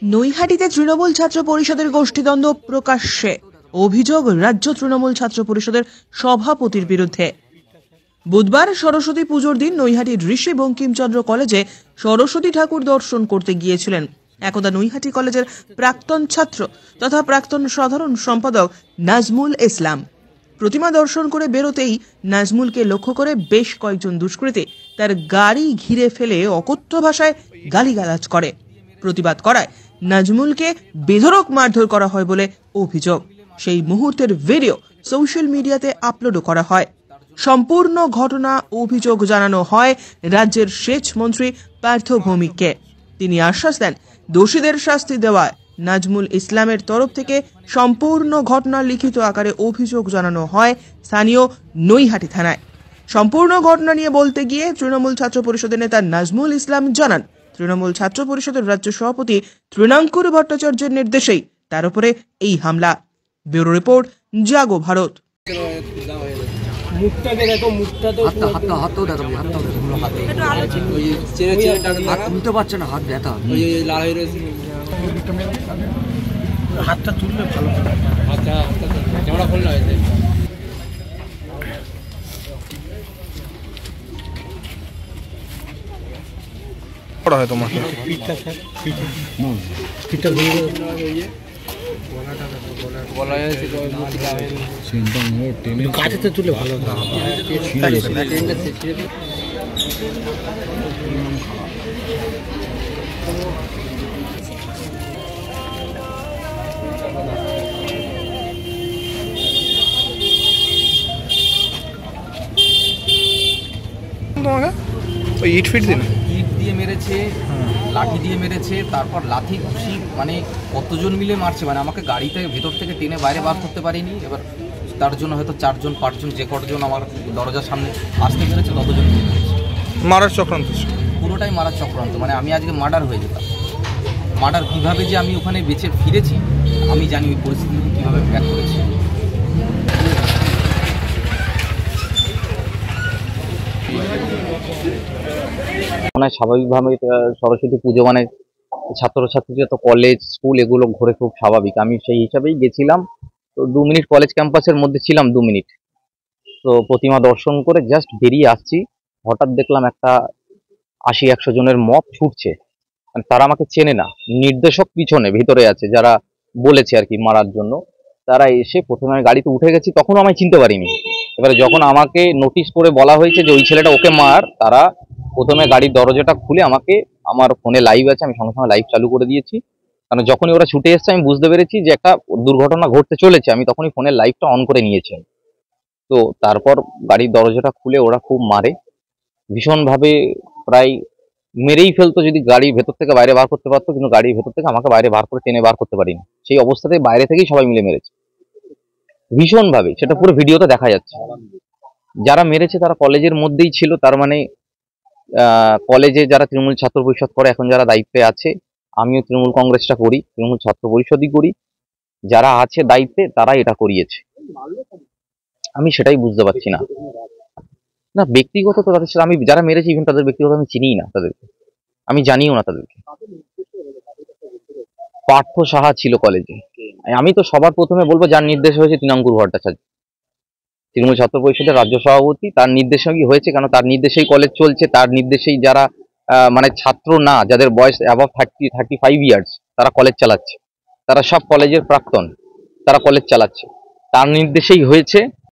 নৈহাটিতে তৃণমূল ছাত্র পরিষদের গোষ্ঠীদ্বন্দ্ব প্রকাশ্যে, অভিযোগ রাজ্য তৃণমূল ছাত্র পরিষদের সভাপতির বিরুদ্ধে। বুধবার সরস্বতী পুজোর দিন নৈহাটির ঋষি বঙ্কিমচন্দ্র কলেজে সরস্বতী ঠাকুর দর্শন করতে গিয়েছিলেন একদা নৈহাটি কলেজের প্রাক্তন ছাত্র তথা প্রাক্তন সাধারণ সম্পাদক নাজমুল ইসলাম। প্রতিমা দর্শন করে বেরোতেই নাজমুলকে লক্ষ্য করে বেশ কয়েকজন দুষ্কৃতী তার গাড়ি ঘিরে ফেলে অকথ্য ভাষায় গালিগালাজ করে। প্রতিবাদ করায় নাজমুলকে বেধড়ক মারধর করা হয় বলে অভিযোগ। সেই মুহূর্তের ভিডিও সোশ্যাল মিডিয়াতে আপলোডও করা হয়। সম্পূর্ণ ঘটনা অভিযোগ জানানো হয় রাজ্যের সেচ মন্ত্রী পার্থ ভৌমিককে। তিনি আশ্বাস দেন দোষীদের শাস্তি দেওয়ায়। নাজমুল ইসলামের তরফ থেকে সম্পূর্ণ ঘটনা লিখিত আকারে অভিযোগ জানানো হয় স্থানীয় নৈহাটি থানায়। সম্পূর্ণ ঘটনা নিয়ে বলতে গিয়ে তৃণমূল ছাত্র পরিষদের নেতা নাজমুল ইসলাম জানান, তৃণমূল ছাত্র পরিষদের রাজ্য সভাপতি তৃণাঙ্কুর ভট্টাচার্যের নির্দেশেই তার উপরে এই হামলা। ব্যুরো রিপোর্ট, জাগো ভারত। মুখটাকে দেখো, মুখটা তো হাতটাও দেখো, হাতটাও দেখো, হাতে ওই হাত তুলতে পারছে না, হাত ব্যথা, ওই লাল হয়ে রয়েছে। হাতটা তুললে ভালো, হাতটা ক্যামেরা খুললে হয়েছে। করা হয় তোমার পিঠটা স্যার, পিঠটা ঘুরে কাছেতে তুলে ভালো তোমাকে ওই ইট ফিট দিন ইট দিয়ে মেরেছে, লাঠি দিয়ে মেরেছে, তারপর লাঠি ঘুষি, মানে কতজন মিলে মারছে, মানে আমাকে গাড়িতে ভেতর থেকে টেনে বাইরে বার করতে পারিনি। এবার তার জন্য হয়তো 4জন 5জন যে কতজন আমার দরজার সামনে আসতে পেরেছে ততজন মারার চক্রান্ত, পুরোটাই মারার চক্রান্ত। মানে আমি আজকে মার্ডার হয়ে যেতাম। মার্ডার কীভাবে যে আমি ওখানে বেঁচে ফিরেছি আমি জানি, ওই পরিস্থিতিকে কীভাবে ব্যাক করেছি। মানে স্বাভাবিকভাবে সরস্বতী পুজো মানে ছাত্রছাত্রীরা তো কলেজ স্কুল এগুলো ঘুরে খুব স্বাভাবিক। আমি সেই হিসাবেই গেছিলাম। তো 2 মিনিট কলেজ ক্যাম্পাসের মধ্যে ছিলাম, 2 মিনিট। তো প্রতিমা দর্শন করে জাস্ট বেরিয়ে আসছি, হঠাৎ দেখলাম একটা 80-100 জনের মব ছুটছে। মানে তারা আমাকে চেনে না, নির্দেশক পিছনে ভিতরে আছে যারা বলেছে আর কি মারার জন্য। তারা এসে প্রথমে আমি গাড়িতে উঠে গেছি, তখনও আমায় চিনতে পারিনি। এবারে যখন আমাকে নোটিশ করে বলা হয়েছে যে ওই ছেলেটা ওকে মার, তারা প্রথমে গাড়ির দরজাটা খুলে আমাকে, আমার ফোনে লাইভ আছে, আমি সঙ্গে সঙ্গে লাইভ চালু করে দিয়েছি। কারণ যখনই ওরা ছুটে এসছে আমি বুঝতে পেরেছি যে একটা দুর্ঘটনা ঘটতে চলেছে, আমি তখনই ফোনের লাইভটা অন করে নিয়েছি। তো তারপর গাড়ির দরজাটা খুলে ওরা খুব মারে ভীষণভাবে, প্রায় মেরেই ফেলতো যদি গাড়ির ভেতর থেকে বাইরে বার করতে পারতো, কিন্তু গাড়ির ভেতর থেকে আমাকে বাইরে বার করে টেনে বার করতে পারিনি। সেই অবস্থাতে বাইরে থেকেই সবাই মিলে মেরেছে ভীষণভাবে, সেটা পুরো ভিডিওতে দেখা যাচ্ছে। যারা মেরেছে তারা কলেজের মধ্যেই ছিল, তার মানে কলেজে যারা তৃণমূল ছাত্র পরিষদ করে এখন যারা দায়িত্বে আছে, আমিও তৃণমূল কংগ্রেসটা করি, তৃণমূল ছাত্র পরিষদই করি, যারা আছে দায়িত্বে তারা এটা করিয়েছে। আমি সেটাই বুঝতে পারছি না। না ব্যক্তিগত তো তাদের সাথে আমি, যারা মেরেছে ইভেন তাদের ব্যক্তিগত আমি চিনিই না, তাদেরকে আমি জানিও না তাদেরকে। পার্থ সাহা ছিল কলেজে। আমি তো সবার প্রথমে বলবো যার নির্দেশ হয়েছে তৃণাঙ্কুর ভট্টাচার্য, তৃণমূল ছাত্র পরিষদের রাজ্য সভাপতি, তার নির্দেশেই হয়েছে। কেন তার নির্দেশেই কলেজ চলছে, তার নির্দেশেই যারা মানে ছাত্র না, যাদের বয়স অ্যাবভ 35 ইয়ার্স তারা কলেজ চালাচ্ছে, তারা সব কলেজের প্রাক্তন, তারা কলেজ চালাচ্ছে, তার নির্দেশেই হয়েছে।